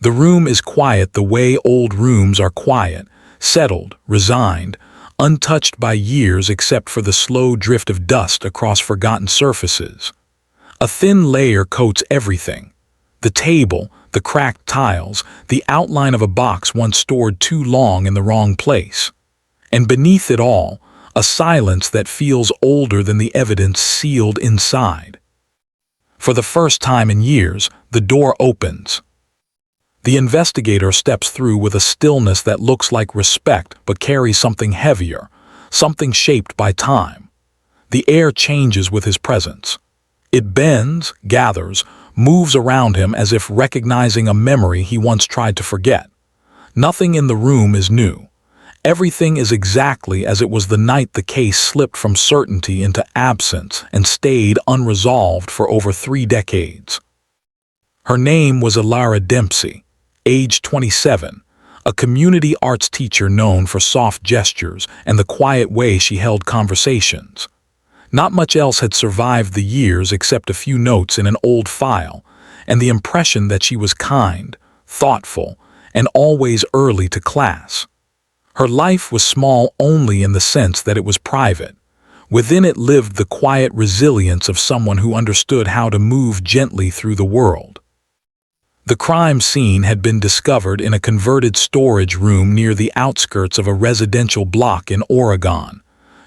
The room is quiet the way old rooms are quiet, settled, resigned, untouched by years except for the slow drift of dust across forgotten surfaces. A thin layer coats everything. The table, the cracked tiles, the outline of a box once stored too long in the wrong place. And beneath it all, a silence that feels older than the evidence sealed inside. For the first time in years, the door opens. The investigator steps through with a stillness that looks like respect but carries something heavier, something shaped by time. The air changes with his presence. It bends, gathers, moves around him as if recognizing a memory he once tried to forget. Nothing in the room is new. Everything is exactly as it was the night the case slipped from certainty into absence and stayed unresolved for over 3 decades. Her name was Elara Dempsey, age 27, a community arts teacher known for soft gestures and the quiet way she held conversations. Not much else had survived the years except a few notes in an old file, and the impression that she was kind, thoughtful, and always early to class. Her life was small only in the sense that it was private. Within it lived the quiet resilience of someone who understood how to move gently through the world. The crime scene had been discovered in a converted storage room near the outskirts of a residential block in Oregon.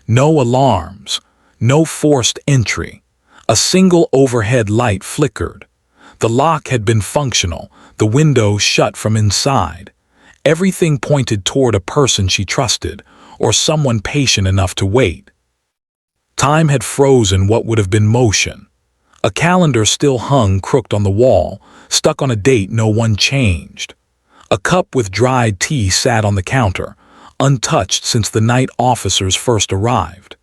No alarms, no forced entry. A single overhead light flickered. The lock had been functional, the window shut from inside. Everything pointed toward a person she trusted, or someone patient enough to wait. Time had frozen what would have been motion. A calendar still hung crooked on the wall, stuck on a date no one changed. A cup with dried tea sat on the counter, untouched since the night officers first arrived.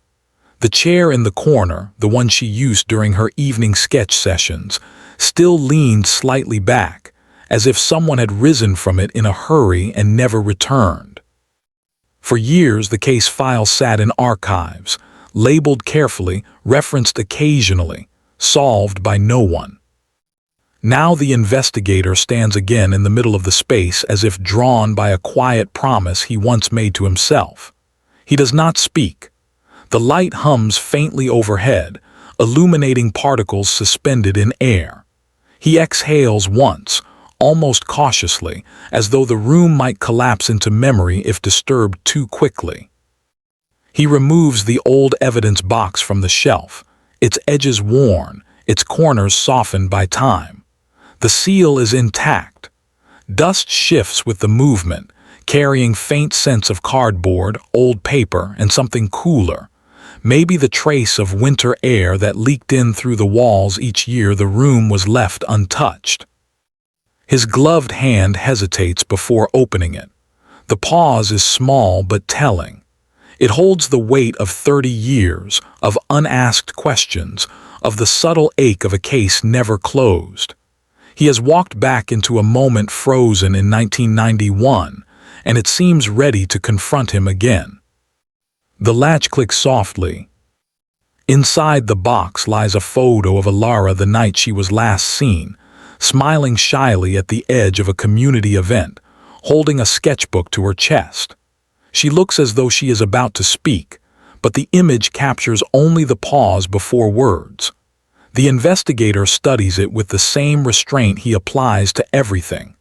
The chair in the corner, the one she used during her evening sketch sessions, still leaned slightly back, as if someone had risen from it in a hurry and never returned. For years, the case file sat in archives, labeled carefully, referenced occasionally, solved by no one. Now the investigator stands again in the middle of the space as if drawn by a quiet promise he once made to himself. He does not speak. The light hums faintly overhead, illuminating particles suspended in air. He exhales once, almost cautiously, as though the room might collapse into memory if disturbed too quickly. He removes the old evidence box from the shelf, its edges worn, its corners softened by time. The seal is intact. Dust shifts with the movement, carrying faint scents of cardboard, old paper, and something cooler. Maybe the trace of winter air that leaked in through the walls each year the room was left untouched. His gloved hand hesitates before opening it. The pause is small but telling. It holds the weight of 30 years, of unasked questions, of the subtle ache of a case never closed. He has walked back into a moment frozen in 1991, and it seems ready to confront him again. The latch clicks softly. Inside the box lies a photo of Elara the night she was last seen, smiling shyly at the edge of a community event, holding a sketchbook to her chest. She looks as though she is about to speak, but the image captures only the pause before words. The investigator studies it with the same restraint he applies to everything.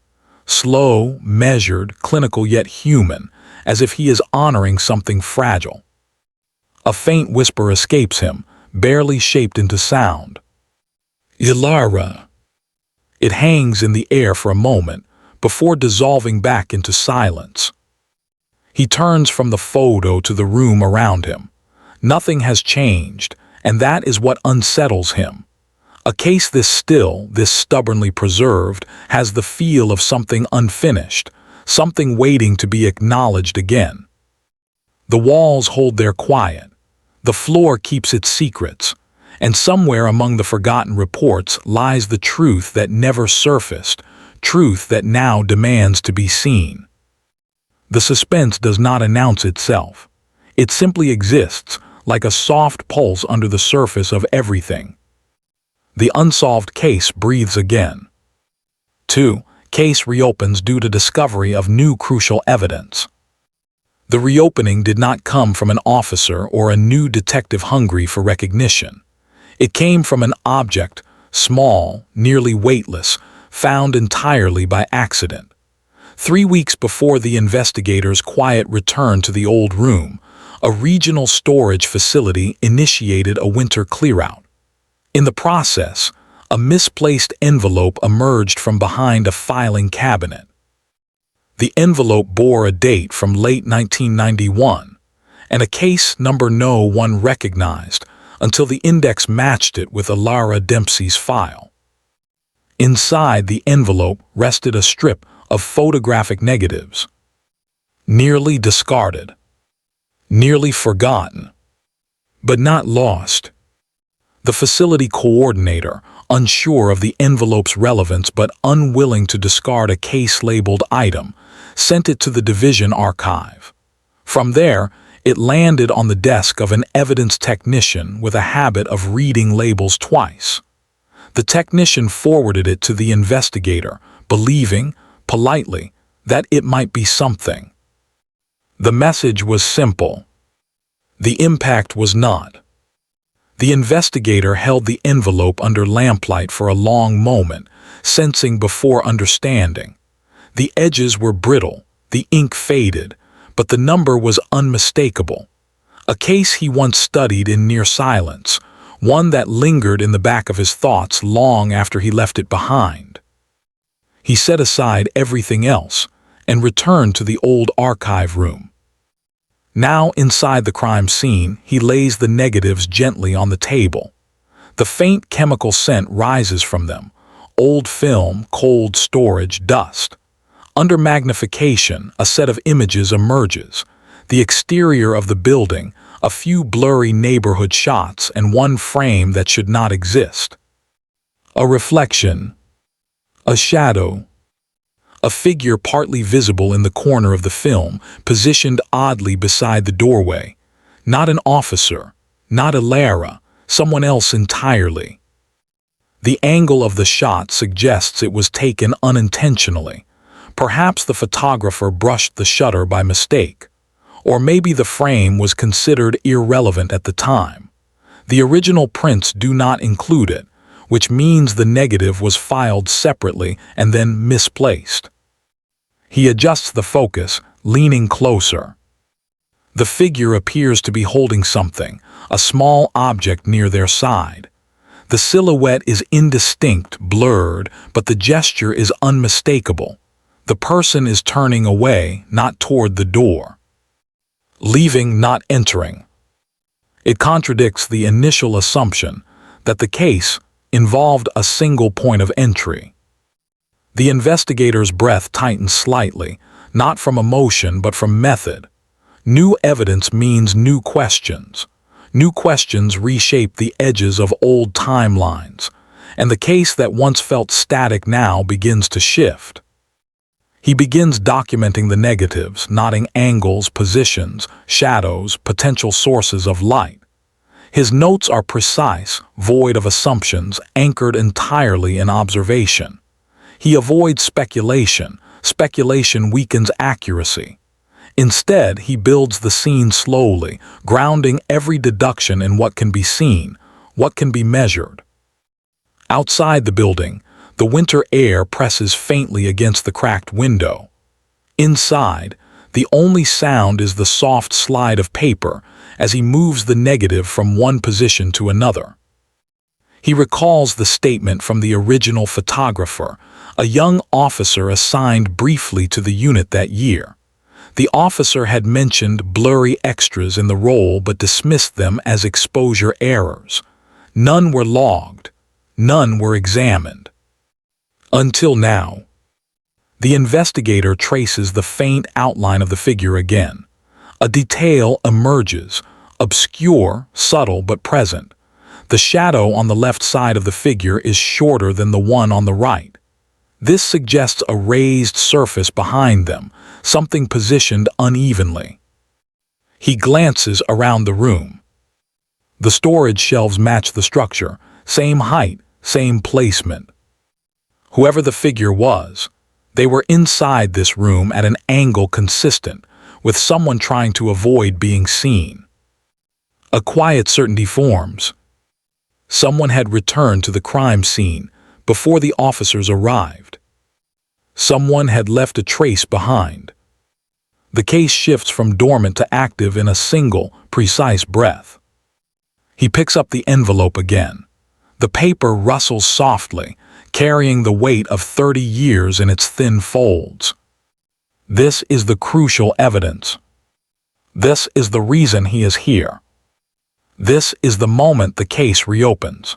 Slow, measured, clinical yet human, as if he is honoring something fragile. A faint whisper escapes him, barely shaped into sound. "Elara." It hangs in the air for a moment, before dissolving back into silence. He turns from the photo to the room around him. Nothing has changed, and that is what unsettles him. A case this still, this stubbornly preserved, has the feel of something unfinished, something waiting to be acknowledged again. The walls hold their quiet. The floor keeps its secrets. And somewhere among the forgotten reports lies the truth that never surfaced, truth that now demands to be seen. The suspense does not announce itself. It simply exists, like a soft pulse under the surface of everything. The unsolved case breathes again. 2. Case reopens due to discovery of new crucial evidence. The reopening did not come from an officer or a new detective hungry for recognition. It came from an object, small, nearly weightless, found entirely by accident. 3 weeks before the investigators' quiet return to the old room, a regional storage facility initiated a winter clearout. In the process, a misplaced envelope emerged from behind a filing cabinet. The envelope bore a date from late 1991, and a case number no one recognized until the index matched it with Elara Dempsey's file. Inside the envelope rested a strip of photographic negatives. Nearly discarded. Nearly forgotten. But not lost. The facility coordinator, unsure of the envelope's relevance but unwilling to discard a case-labeled item, sent it to the division archive. From there, it landed on the desk of an evidence technician with a habit of reading labels twice. The technician forwarded it to the investigator, believing, politely, that it might be something. The message was simple. The impact was not. The investigator held the envelope under lamplight for a long moment, sensing before understanding. The edges were brittle, the ink faded, but the number was unmistakable. A case he once studied in near silence, one that lingered in the back of his thoughts long after he left it behind. He set aside everything else and returned to the old archive room. Now inside the crime scene, he lays the negatives gently on the table. The faint chemical scent rises from them, old film, cold storage, dust. Under magnification, a set of images emerges. The exterior of the building, a few blurry neighborhood shots, and one frame that should not exist. A reflection. A shadow. A figure partly visible in the corner of the film, positioned oddly beside the doorway. Not an officer, not Elara, someone else entirely. The angle of the shot suggests it was taken unintentionally. Perhaps the photographer brushed the shutter by mistake. Or maybe the frame was considered irrelevant at the time. The original prints do not include it, which means the negative was filed separately and then misplaced. He adjusts the focus, leaning closer. The figure appears to be holding something, a small object near their side. The silhouette is indistinct, blurred, but the gesture is unmistakable. The person is turning away, not toward the door. Leaving, not entering. It contradicts the initial assumption that the case involved a single point of entry. The investigator's breath tightens slightly, not from emotion but from method. New evidence means new questions. New questions reshape the edges of old timelines, and the case that once felt static now begins to shift. He begins documenting the negatives, noting angles, positions, shadows, potential sources of light. His notes are precise, void of assumptions, anchored entirely in observation. He avoids speculation. Speculation weakens accuracy. Instead, he builds the scene slowly, grounding every deduction in what can be seen, what can be measured. Outside the building, the winter air presses faintly against the cracked window. Inside, the only sound is the soft slide of paper as he moves the negative from one position to another. He recalls the statement from the original photographer, a young officer assigned briefly to the unit that year. The officer had mentioned blurry extras in the roll but dismissed them as exposure errors. None were logged. None were examined. Until now. The investigator traces the faint outline of the figure again. A detail emerges, obscure, subtle but present. The shadow on the left side of the figure is shorter than the one on the right. This suggests a raised surface behind them, something positioned unevenly. He glances around the room. The storage shelves match the structure, same height, same placement. Whoever the figure was, They were inside this room at an angle consistent with someone trying to avoid being seen. A quiet certainty forms. Someone had returned to the crime scene before the officers arrived. Someone had left a trace behind. The case shifts from dormant to active in a single, precise breath. He picks up the envelope again. The paper rustles softly, carrying the weight of 30 years in its thin folds. This is the crucial evidence. This is the reason he is here. This is the moment the case reopens.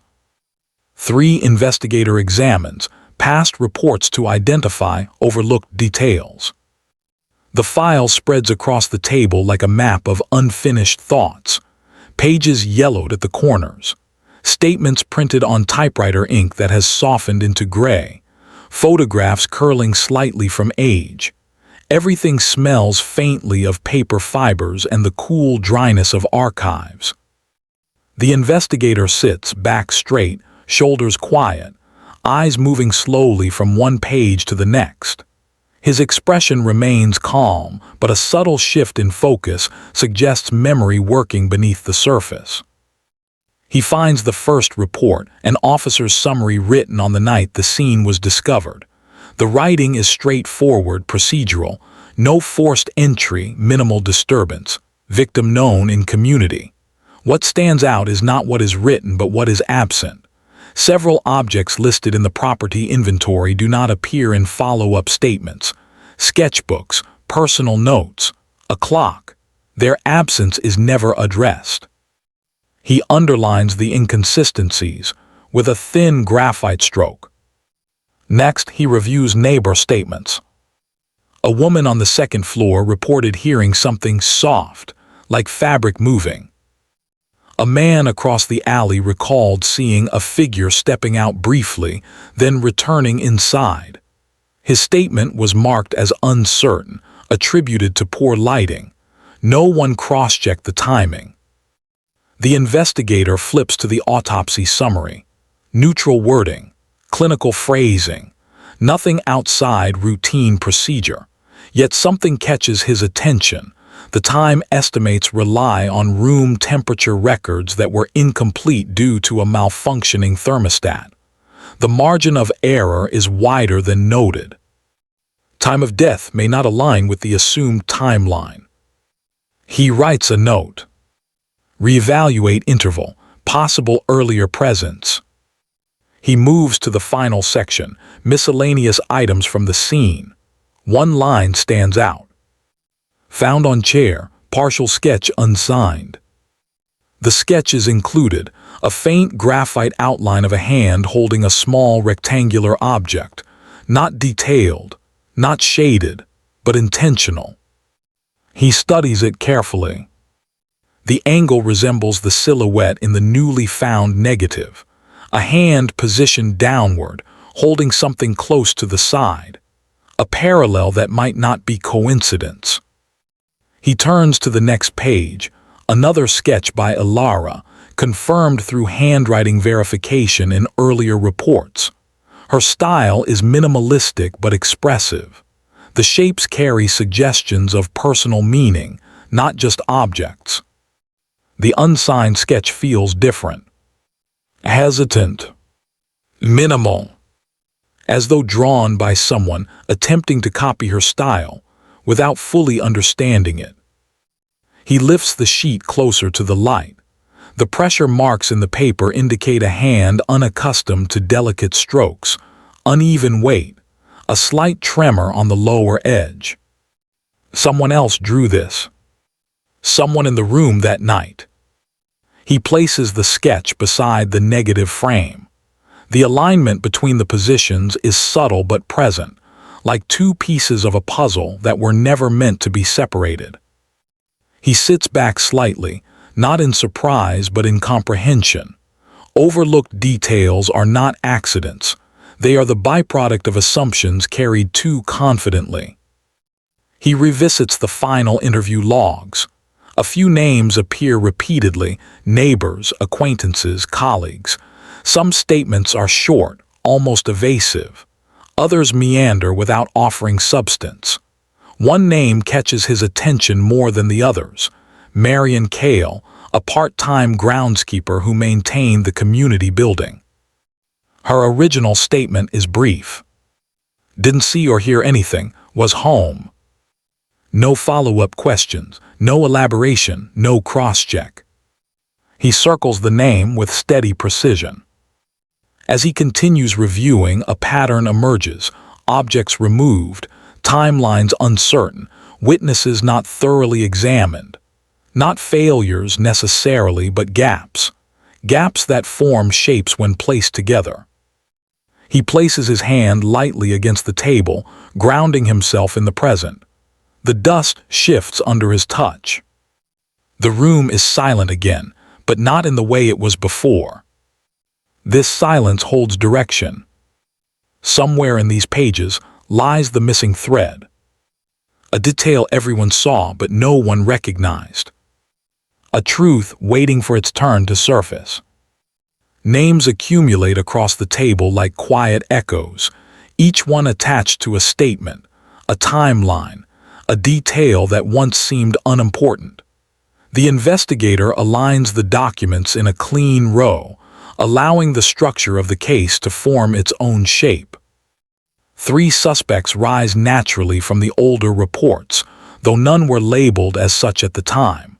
3 investigator examines past reports to identify overlooked details. The file spreads across the table like a map of unfinished thoughts, pages yellowed at the corners, statements printed on typewriter ink that has softened into gray, photographs curling slightly from age. Everything smells faintly of paper fibers and the cool dryness of archives. The investigator sits back straight, shoulders quiet, eyes moving slowly from one page to the next. His expression remains calm, but a subtle shift in focus suggests memory working beneath the surface. He finds the first report, an officer's summary written on the night the scene was discovered. The writing is straightforward, procedural, no forced entry, minimal disturbance, victim known in community. What stands out is not what is written but what is absent. Several objects listed in the property inventory do not appear in follow-up statements. Sketchbooks, personal notes, a clock. Their absence is never addressed. He underlines the inconsistencies with a thin graphite stroke. Next, he reviews neighbor statements. A woman on the second floor reported hearing something soft, like fabric moving. A man across the alley recalled seeing a figure stepping out briefly, then returning inside. His statement was marked as uncertain, attributed to poor lighting. No one cross-checked the timing. The investigator flips to the autopsy summary. Neutral wording, clinical phrasing, nothing outside routine procedure. Yet something catches his attention. The time estimates rely on room temperature records that were incomplete due to a malfunctioning thermostat. The margin of error is wider than noted. Time of death may not align with the assumed timeline. He writes a note. Reevaluate interval, possible earlier presence. He moves to the final section, miscellaneous items from the scene. One line stands out. Found on chair, partial sketch unsigned. The sketch is included, a faint graphite outline of a hand holding a small rectangular object, not detailed, not shaded, but intentional. He studies it carefully. The angle resembles the silhouette in the newly found negative, a hand positioned downward, holding something close to the side, a parallel that might not be coincidence. He turns to the next page, another sketch by Elara, confirmed through handwriting verification in earlier reports. Her style is minimalistic but expressive. The shapes carry suggestions of personal meaning, not just objects. The unsigned sketch feels different. Hesitant. Minimal. As though drawn by someone attempting to copy her style, without fully understanding it. He lifts the sheet closer to the light. The pressure marks in the paper indicate a hand unaccustomed to delicate strokes, uneven weight, a slight tremor on the lower edge. Someone else drew this. Someone in the room that night. He places the sketch beside the negative frame. The alignment between the positions is subtle but present, like two pieces of a puzzle that were never meant to be separated. He sits back slightly, not in surprise but in comprehension. Overlooked details are not accidents. They are the byproduct of assumptions carried too confidently. He revisits the final interview logs. A few names appear repeatedly, neighbors, acquaintances, colleagues. Some statements are short, almost evasive. Others meander without offering substance. One name catches his attention more than the others: Marion Cale, a part-time groundskeeper who maintained the community building. Her original statement is brief. Didn't see or hear anything, was home. No follow-up questions, no elaboration, no cross-check. He circles the name with steady precision. As he continues reviewing, a pattern emerges: objects removed, timelines uncertain, witnesses not thoroughly examined. Not failures necessarily, but gaps. Gaps that form shapes when placed together. He places his hand lightly against the table, grounding himself in the present. The dust shifts under his touch. The room is silent again, but not in the way it was before. This silence holds direction. Somewhere in these pages lies the missing thread. A detail everyone saw but no one recognized. A truth waiting for its turn to surface. Names accumulate across the table like quiet echoes, each one attached to a statement, a timeline, a detail that once seemed unimportant. The investigator aligns the documents in a clean row, allowing the structure of the case to form its own shape. 3 suspects rise naturally from the older reports, though none were labeled as such at the time.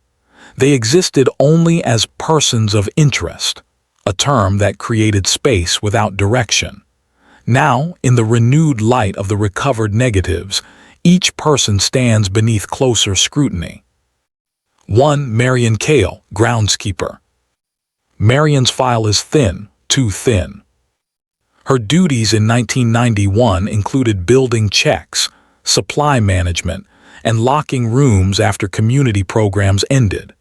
They existed only as persons of interest, a term that created space without direction. Now, in the renewed light of the recovered negatives, each person stands beneath closer scrutiny. 1. Marion Cale, groundskeeper. Marion's file is thin, too thin. Her duties in 1991 included building checks, supply management, and locking rooms after community programs ended.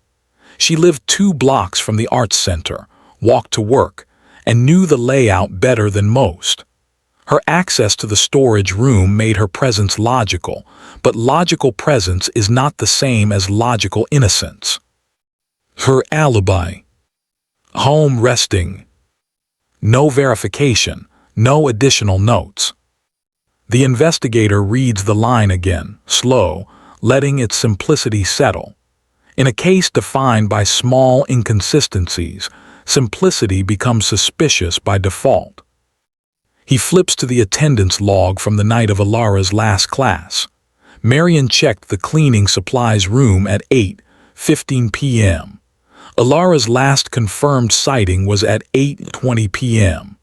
She lived 2 blocks from the arts center, walked to work, and knew the layout better than most. Her access to the storage room made her presence logical, but logical presence is not the same as logical innocence. Her alibi. Home resting. No verification, no additional notes. The investigator reads the line again, slow, letting its simplicity settle. In a case defined by small inconsistencies, simplicity becomes suspicious by default. He flips to the attendance log from the night of Elara's last class. Marion checked the cleaning supplies room at 8:15 p.m. Elara's last confirmed sighting was at 8:20 p.m.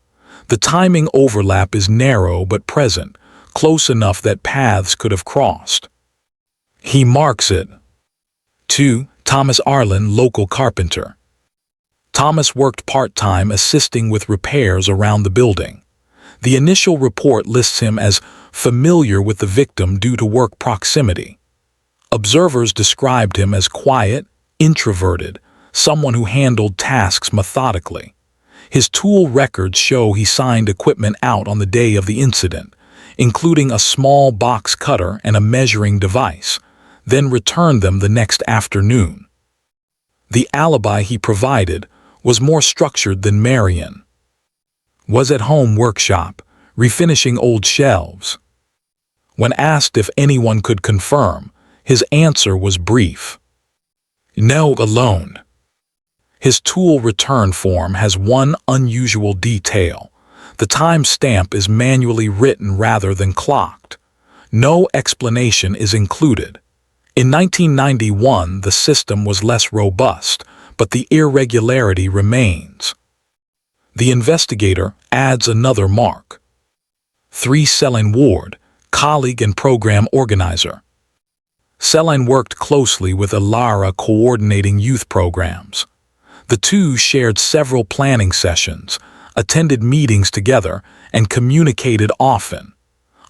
The timing overlap is narrow but present, close enough that paths could have crossed. He marks it. 2. Thomas Arlen, local carpenter. Thomas worked part-time assisting with repairs around the building. The initial report lists him as familiar with the victim due to work proximity. Observers described him as quiet, introverted, someone who handled tasks methodically. His tool records show he signed equipment out on the day of the incident, including a small box cutter and a measuring device, then returned them the next afternoon. The alibi he provided was more structured than Marion. Was at home workshop, refinishing old shelves. When asked if anyone could confirm, his answer was brief. No, alone. His tool return form has one unusual detail. The time stamp is manually written rather than clocked. No explanation is included. In 1991, the system was less robust, but the irregularity remains. The investigator adds another mark. 3. Celine Ward, colleague and program organizer. Celine worked closely with Elara coordinating youth programs. The two shared several planning sessions, attended meetings together, and communicated often.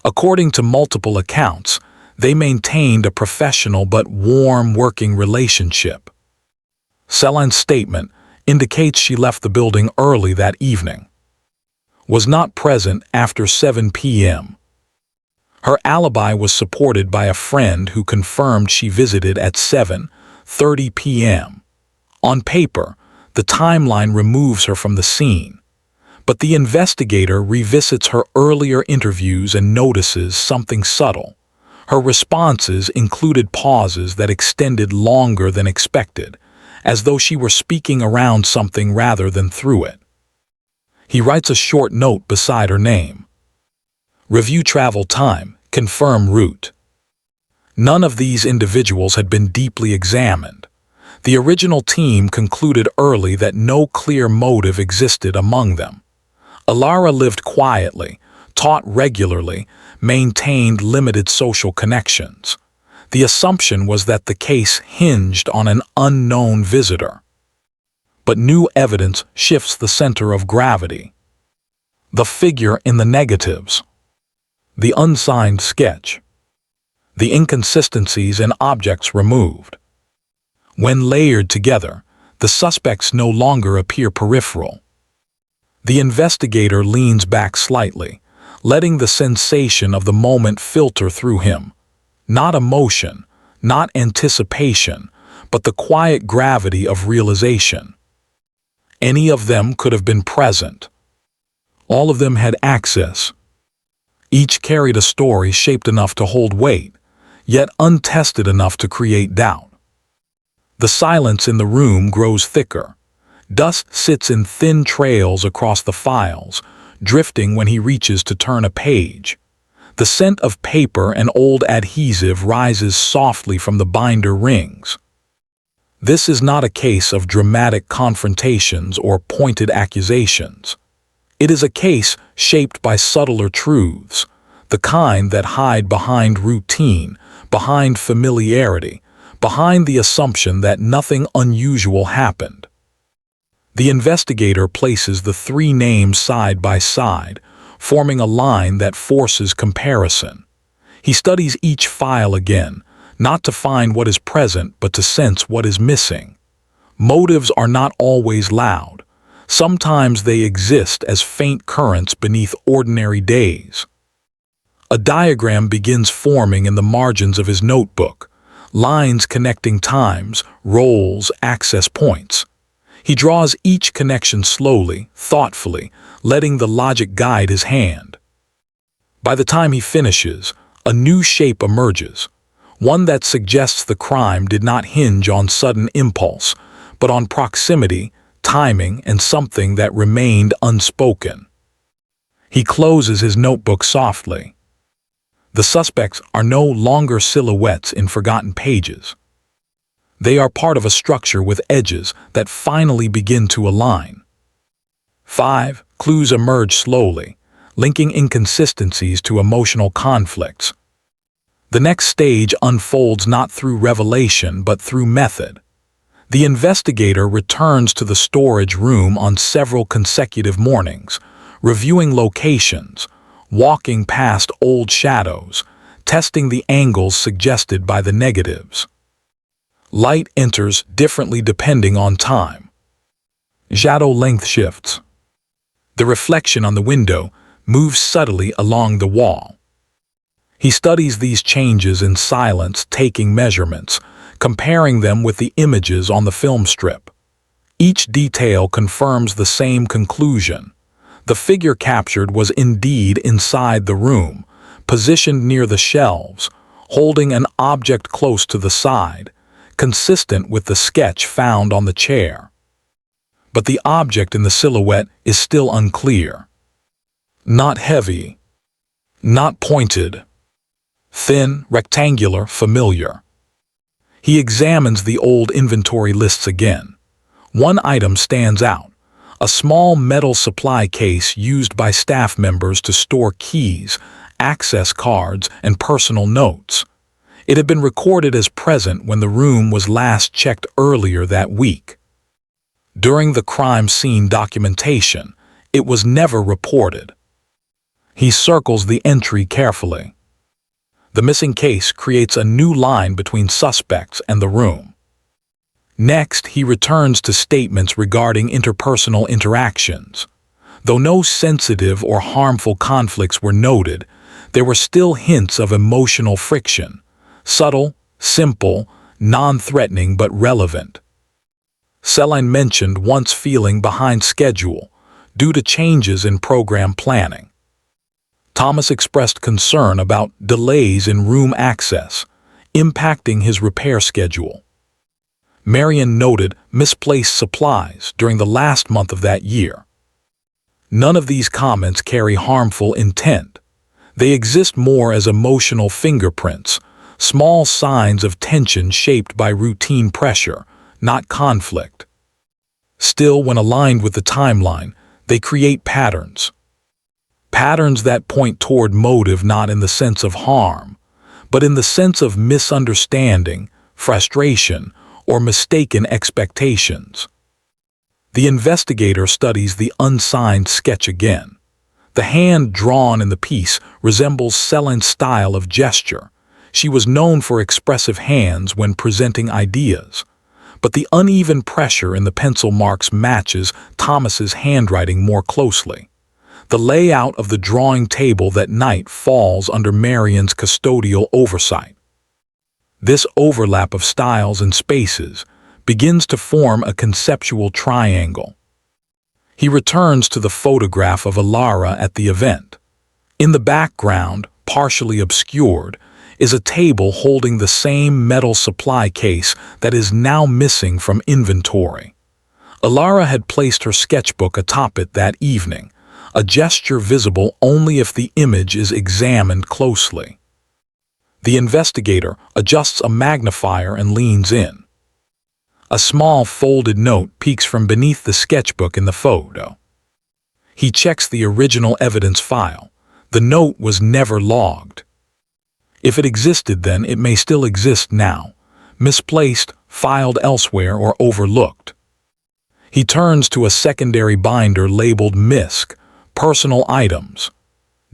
According to multiple accounts, they maintained a professional but warm working relationship. Celine's statement indicates she left the building early that evening. Was not present after 7 p.m. Her alibi was supported by a friend who confirmed she visited at 7:30 p.m. On paper, the timeline removes her from the scene, But the investigator revisits her earlier interviews and notices something subtle. Her responses included pauses that extended longer than expected, as though she were speaking around something rather than through it. He writes a short note beside her name. Review travel time, confirm route. None of these individuals had been deeply examined. The original team concluded early that no clear motive existed among them. Elara lived quietly, taught regularly, maintained limited social connections. The assumption was that the case hinged on an unknown visitor. But new evidence shifts the center of gravity. The figure in the negatives. The unsigned sketch. The inconsistencies in objects removed. When layered together, the suspects no longer appear peripheral. The investigator leans back slightly, letting the sensation of the moment filter through him. Not emotion, not anticipation, but the quiet gravity of realization. Any of them could have been present. All of them had access. Each carried a story shaped enough to hold weight, yet untested enough to create doubt. The silence in the room grows thicker. Dust sits in thin trails across the files, drifting when he reaches to turn a page. The scent of paper and old adhesive rises softly from the binder rings. This is not a case of dramatic confrontations or pointed accusations. It is a case shaped by subtler truths, the kind that hide behind routine, behind familiarity, behind the assumption that nothing unusual happened. The investigator places the three names side by side, forming a line that forces comparison. He studies each file again, not to find what is present but to sense what is missing. Motives are not always loud. Sometimes they exist as faint currents beneath ordinary days. A diagram begins forming in the margins of his notebook, lines connecting times, roles, access points. He draws each connection slowly, thoughtfully, letting the logic guide his hand. By the time he finishes, a new shape emerges, one that suggests the crime did not hinge on sudden impulse, but on proximity, timing, and something that remained unspoken. He closes his notebook softly. The suspects are no longer silhouettes in forgotten pages. They are part of a structure with edges that finally begin to align. 5 clues emerge slowly, linking inconsistencies to emotional conflicts. The next stage unfolds not through revelation but through method. The investigator returns to the storage room on several consecutive mornings, reviewing locations, walking past old shadows, testing the angles suggested by the negatives. Light enters differently depending on time. Shadow length shifts. The reflection on the window moves subtly along the wall. He studies these changes in silence, taking measurements, comparing them with the images on the film strip. Each detail confirms the same conclusion. The figure captured was indeed inside the room, positioned near the shelves, holding an object close to the side, consistent with the sketch found on the chair. But the object in the silhouette is still unclear. Not heavy, not pointed, thin, rectangular, familiar. He examines the old inventory lists again. One item stands out, a small metal supply case used by staff members to store keys, access cards, and personal notes. It had been recorded as present when the room was last checked earlier that week. During the crime scene documentation, it was never reported. He circles the entry carefully. The missing case creates a new line between suspects and the room. Next, he returns to statements regarding interpersonal interactions. Though no sensitive or harmful conflicts were noted, there were still hints of emotional friction. Subtle, simple, non-threatening but relevant. Celine mentioned once feeling behind schedule, due to changes in program planning. Thomas expressed concern about delays in room access, impacting his repair schedule. Marion noted misplaced supplies during the last month of that year. None of these comments carry harmful intent. They exist more as emotional fingerprints, small signs of tension shaped by routine pressure, not conflict. Still, when aligned with the timeline, they create patterns. Patterns that point toward motive not in the sense of harm, but in the sense of misunderstanding, frustration, or mistaken expectations. The investigator studies the unsigned sketch again. The hand drawn in the piece resembles Celine's style of gesture. She was known for expressive hands when presenting ideas. But the uneven pressure in the pencil marks matches Thomas's handwriting more closely. The layout of the drawing table that night falls under Marion's custodial oversight. This overlap of styles and spaces begins to form a conceptual triangle. He returns to the photograph of Elara at the event. In the background, partially obscured, is a table holding the same metal supply case that is now missing from inventory. Elara had placed her sketchbook atop it that evening, a gesture visible only if the image is examined closely. The investigator adjusts a magnifier and leans in. A small folded note peeks from beneath the sketchbook in the photo. He checks the original evidence file. The note was never logged. If it existed then, it may still exist now, misplaced, filed elsewhere, or overlooked. He turns to a secondary binder labeled MISC, Personal Items.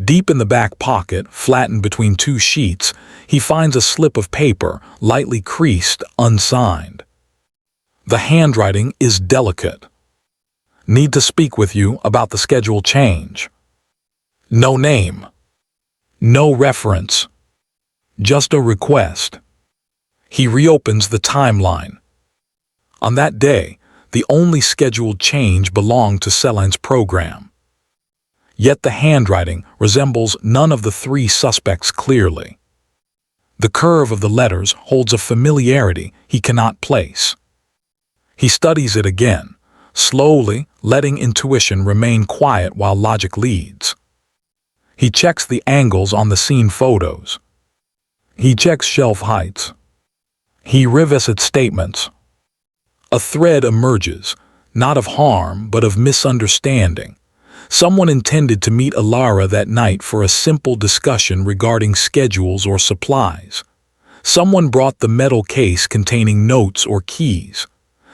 Deep in the back pocket, flattened between two sheets, he finds a slip of paper, lightly creased, unsigned. The handwriting is delicate. Need to speak with you about the schedule change. No name. No reference. Just a request. He reopens the timeline. On that day, the only scheduled change belonged to Celine's program. Yet the handwriting resembles none of the three suspects clearly. The curve of the letters holds a familiarity he cannot place. He studies it again, slowly letting intuition remain quiet while logic leads. He checks the angles on the scene photos. He checks shelf heights. He revisits statements. A thread emerges, not of harm but of misunderstanding. Someone intended to meet Elara that night for a simple discussion regarding schedules or supplies. Someone brought the metal case containing notes or keys.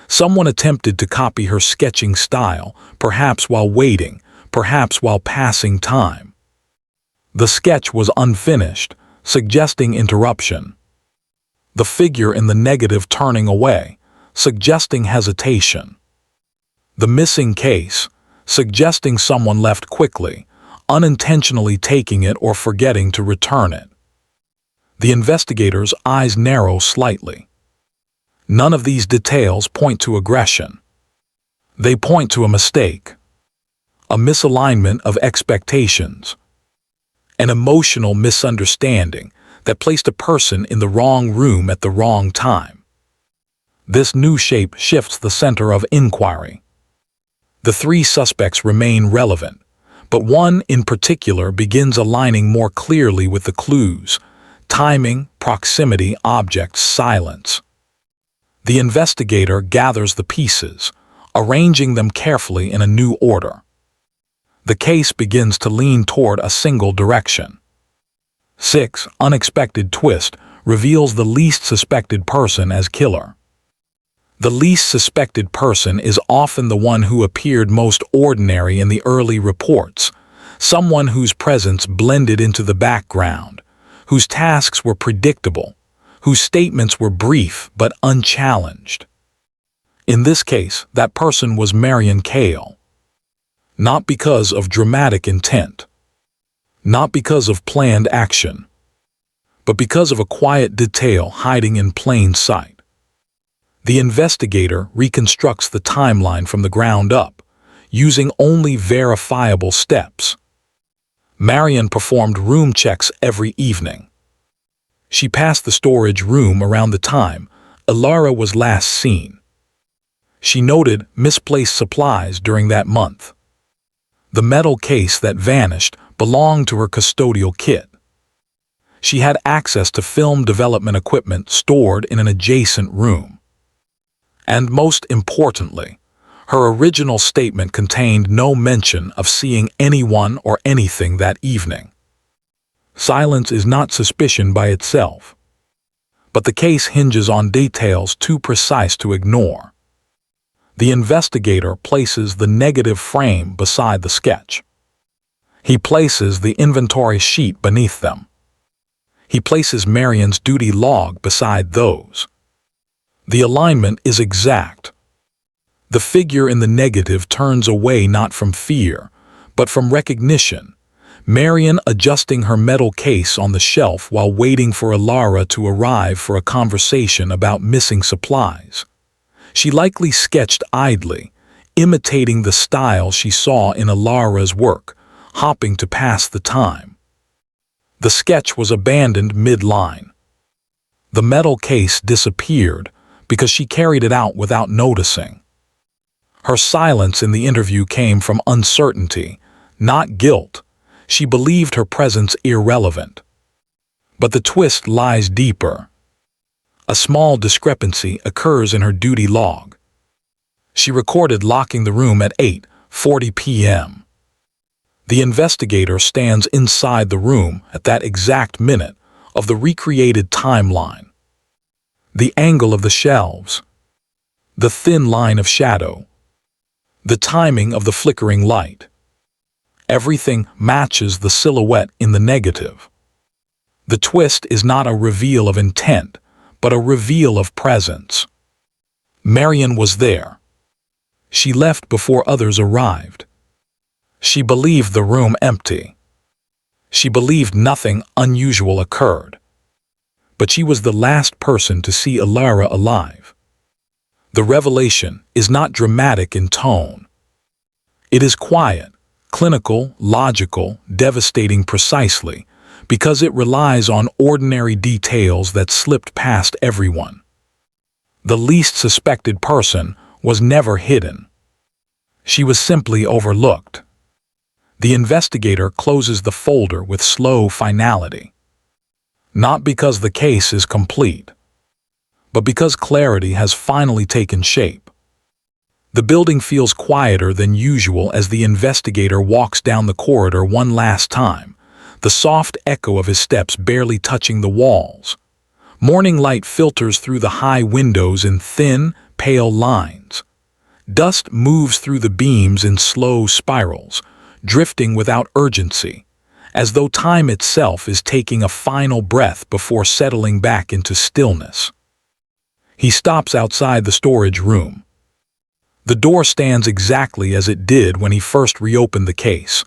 Someone attempted to copy her sketching style, perhaps while waiting, perhaps while passing time. The sketch was unfinished, suggesting interruption. The figure in the negative turning away, suggesting hesitation. The missing case, suggesting someone left quickly, unintentionally taking it or forgetting to return it. The investigator's eyes narrow slightly. None of these details point to aggression. They point to a mistake, a misalignment of expectations, an emotional misunderstanding that placed a person in the wrong room at the wrong time. This new shape shifts the center of inquiry. The three suspects remain relevant, but one in particular begins aligning more clearly with the clues: timing, proximity, objects, silence. The investigator gathers the pieces, arranging them carefully in a new order. The case begins to lean toward a single direction. 6. Unexpected twist reveals the least suspected person as killer. The least suspected person is often the one who appeared most ordinary in the early reports, someone whose presence blended into the background, whose tasks were predictable, whose statements were brief but unchallenged. In this case, that person was Marion Cale. Not because of dramatic intent, not because of planned action, but because of a quiet detail hiding in plain sight. The investigator reconstructs the timeline from the ground up, using only verifiable steps. Marion performed room checks every evening. She passed the storage room around the time Elara was last seen. She noted misplaced supplies during that month. The metal case that vanished belonged to her custodial kit. She had access to film development equipment stored in an adjacent room. And most importantly, her original statement contained no mention of seeing anyone or anything that evening. Silence is not suspicion by itself, but the case hinges on details too precise to ignore. The investigator places the negative frame beside the sketch. He places the inventory sheet beneath them. He places Marion's duty log beside those. The alignment is exact. The figure in the negative turns away not from fear, but from recognition, Marion adjusting her metal case on the shelf while waiting for Elara to arrive for a conversation about missing supplies. She likely sketched idly, imitating the style she saw in Elara's work, hopping to pass the time. The sketch was abandoned mid-line. The metal case disappeared because she carried it out without noticing. Her silence in the interview came from uncertainty, not guilt. She believed her presence irrelevant. But the twist lies deeper. A small discrepancy occurs in her duty log. She recorded locking the room at 8:40 p.m. The investigator stands inside the room at that exact minute of the recreated timeline. The angle of the shelves, the thin line of shadow, the timing of the flickering light. Everything matches the silhouette in the negative. The twist is not a reveal of intent, but a reveal of presence. Marion was there. She left before others arrived. She believed the room empty. She believed nothing unusual occurred. But she was the last person to see Elara alive. The revelation is not dramatic in tone. It is quiet, clinical, logical, devastating precisely because it relies on ordinary details that slipped past everyone. The least suspected person was never hidden. She was simply overlooked. The investigator closes the folder with slow finality. Not because the case is complete, but because clarity has finally taken shape. The building feels quieter than usual as the investigator walks down the corridor one last time, the soft echo of his steps barely touching the walls. Morning light filters through the high windows in thin, pale lines. Dust moves through the beams in slow spirals, drifting without urgency, as though time itself is taking a final breath before settling back into stillness. He stops outside the storage room. The door stands exactly as it did when he first reopened the case.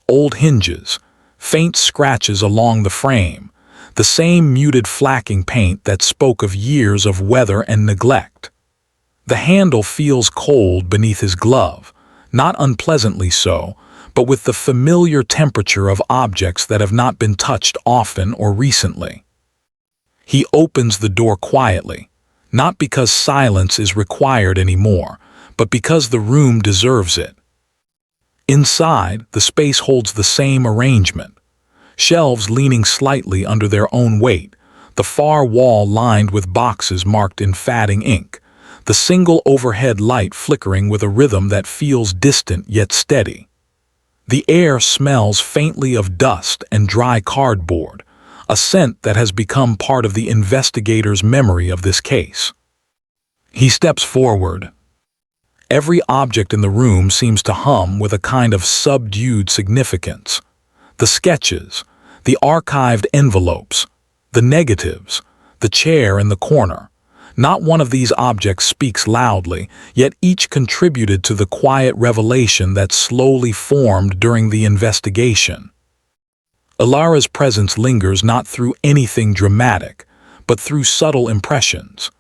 Old hinges, faint scratches along the frame, the same muted flacking paint that spoke of years of weather and neglect. The handle feels cold beneath his glove, not unpleasantly so, but with the familiar temperature of objects that have not been touched often or recently. He opens the door quietly, not because silence is required anymore, but because the room deserves it. Inside, the space holds the same arrangement. Shelves leaning slightly under their own weight, the far wall lined with boxes marked in fading ink, the single overhead light flickering with a rhythm that feels distant yet steady. The air smells faintly of dust and dry cardboard, a scent that has become part of the investigator's memory of this case. He steps forward. Every object in the room seems to hum with a kind of subdued significance. The sketches, the archived envelopes, the negatives, the chair in the corner. Not one of these objects speaks loudly, yet each contributed to the quiet revelation that slowly formed during the investigation. Elara's presence lingers not through anything dramatic, but through subtle impressions.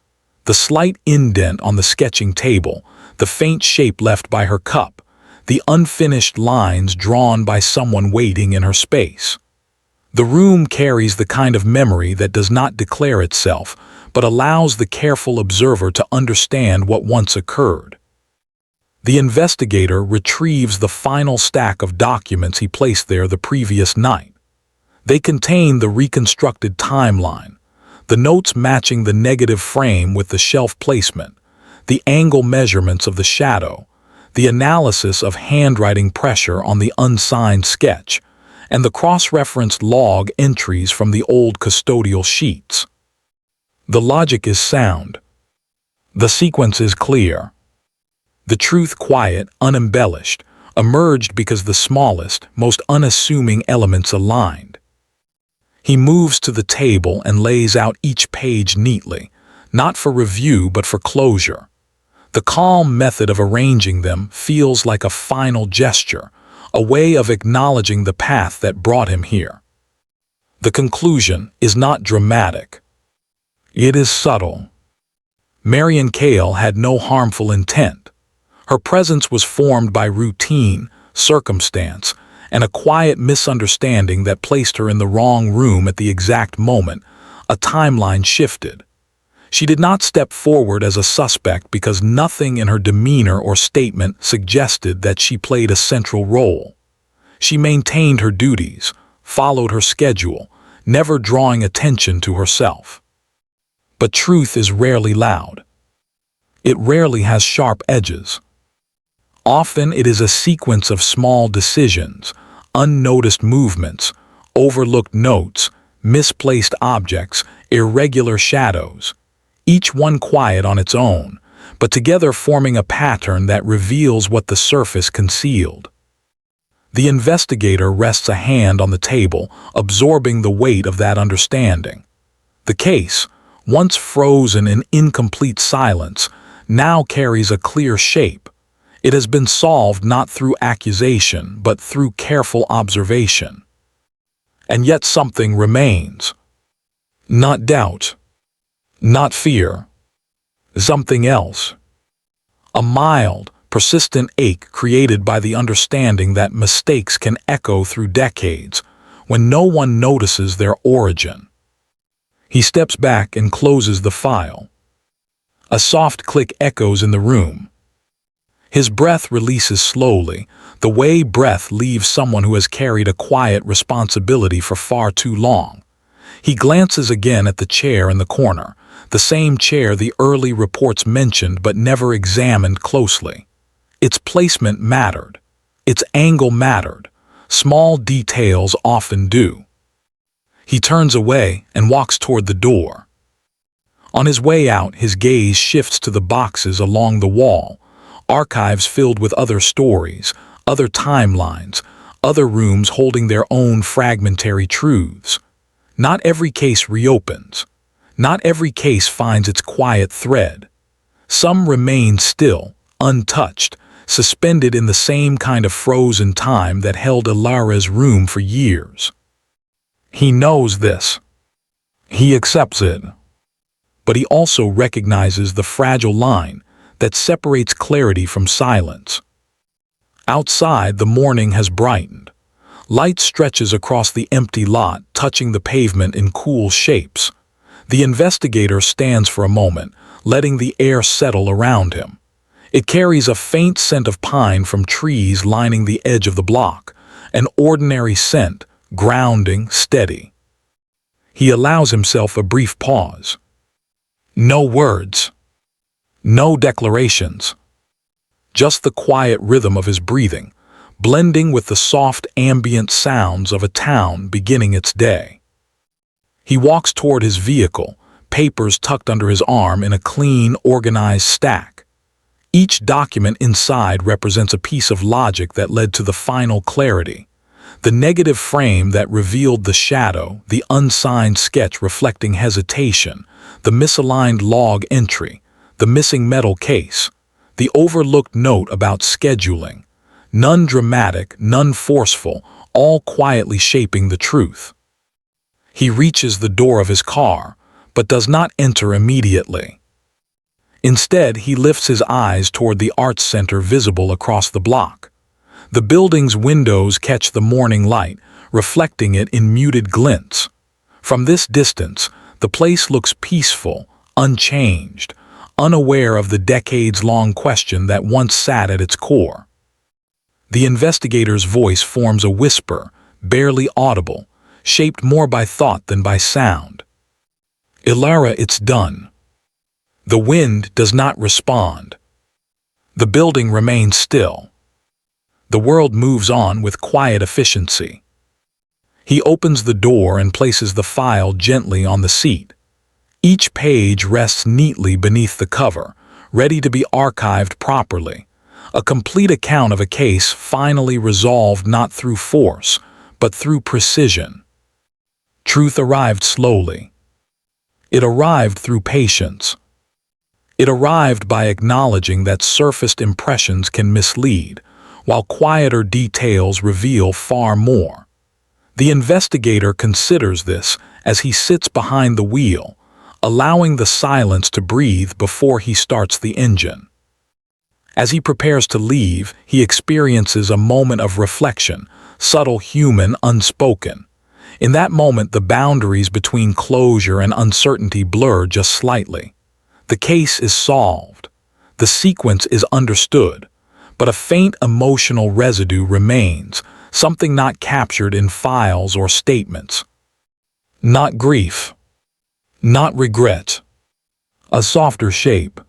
The slight indent on the sketching table, the faint shape left by her cup, the unfinished lines drawn by someone waiting in her space. The room carries the kind of memory that does not declare itself, but allows the careful observer to understand what once occurred. The investigator retrieves the final stack of documents he placed there the previous night. They contain the reconstructed timeline, the notes matching the negative frame with the shelf placement, the angle measurements of the shadow, the analysis of handwriting pressure on the unsigned sketch, and the cross-referenced log entries from the old custodial sheets. The logic is sound. The sequence is clear. The truth, quiet, unembellished, emerged because the smallest, most unassuming elements aligned. He moves to the table and lays out each page neatly, not for review but for closure. The calm method of arranging them feels like a final gesture, a way of acknowledging the path that brought him here. The conclusion is not dramatic. It is subtle. Marion Cale had no harmful intent. Her presence was formed by routine, circumstance, and a quiet misunderstanding that placed her in the wrong room at the exact moment a timeline shifted. She did not step forward as a suspect because nothing in her demeanor or statement suggested that she played a central role. She maintained her duties, followed her schedule, never drawing attention to herself. But truth is rarely loud. It rarely has sharp edges. Often it is a sequence of small decisions, unnoticed movements, overlooked notes, misplaced objects, irregular shadows, each one quiet on its own, but together forming a pattern that reveals what the surface concealed. The investigator rests a hand on the table, absorbing the weight of that understanding. The case, once frozen in incomplete silence, now carries a clear shape. It has been solved not through accusation, but through careful observation. And yet something remains. Not doubt. Not fear. Something else. A mild, persistent ache created by the understanding that mistakes can echo through decades when no one notices their origin. He steps back and closes the file. A soft click echoes in the room. His breath releases slowly, the way breath leaves someone who has carried a quiet responsibility for far too long. He glances again at the chair in the corner, the same chair the early reports mentioned but never examined closely. Its placement mattered. Its angle mattered. Small details often do. He turns away and walks toward the door. On his way out, his gaze shifts to the boxes along the wall, archives filled with other stories, other timelines, other rooms holding their own fragmentary truths. Not every case reopens. Not every case finds its quiet thread. Some remain still, untouched, suspended in the same kind of frozen time that held Elara's room for years. He knows this. He accepts it. But he also recognizes the fragile line that separates clarity from silence. Outside, the morning has brightened. Light stretches across the empty lot, touching the pavement in cool shapes. The investigator stands for a moment, letting the air settle around him. It carries a faint scent of pine from trees lining the edge of the block, an ordinary scent, grounding, steady. He allows himself a brief pause. No words. No declarations. Just the quiet rhythm of his breathing, blending with the soft ambient sounds of a town beginning its day. He walks toward his vehicle, papers tucked under his arm in a clean, organized stack. Each document inside represents a piece of logic that led to the final clarity. The negative frame that revealed the shadow, the unsigned sketch reflecting hesitation, the misaligned log entry, the missing metal case, the overlooked note about scheduling, none dramatic, none forceful, all quietly shaping the truth. He reaches the door of his car, but does not enter immediately. Instead, he lifts his eyes toward the arts center visible across the block. The building's windows catch the morning light, reflecting it in muted glints. From this distance, the place looks peaceful, unchanged, unaware of the decades-long question that once sat at its core. The investigator's voice forms a whisper, barely audible, shaped more by thought than by sound. "Elara, it's done." The wind does not respond. The building remains still. The world moves on with quiet efficiency. He opens the door and places the file gently on the seat. Each page rests neatly beneath the cover, ready to be archived properly. A complete account of a case finally resolved not through force, but through precision. Truth arrived slowly. It arrived through patience. It arrived by acknowledging that surfaced impressions can mislead, while quieter details reveal far more. The investigator considers this as he sits behind the wheel, allowing the silence to breathe before he starts the engine. As he prepares to leave, he experiences a moment of reflection, subtle, human, unspoken. In that moment, the boundaries between closure and uncertainty blur just slightly. The case is solved. The sequence is understood, but a faint emotional residue remains, something not captured in files or statements. Not grief. Not regret. A softer shape.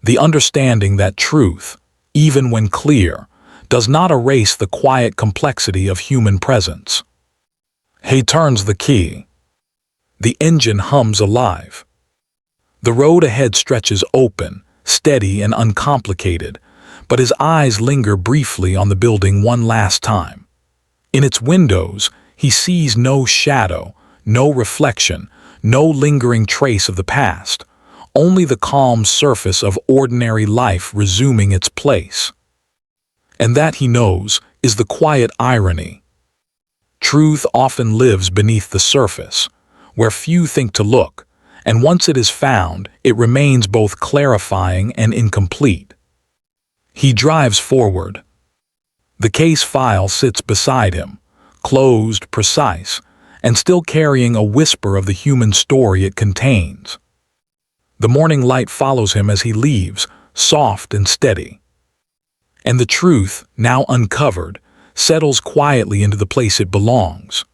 The understanding that truth, even when clear, does not erase the quiet complexity of human presence. He turns the key. The engine hums alive. The road ahead stretches open, steady and uncomplicated, but his eyes linger briefly on the building one last time. In its windows, he sees no shadow, no reflection, no lingering trace of the past, only the calm surface of ordinary life resuming its place. And that, he knows, is the quiet irony. Truth often lives beneath the surface, where few think to look, and once it is found, it remains both clarifying and incomplete. He drives forward. The case file sits beside him, closed, precise, and still carrying a whisper of the human story it contains. The morning light follows him as he leaves, soft and steady. And the truth, now uncovered, settles quietly into the place it belongs.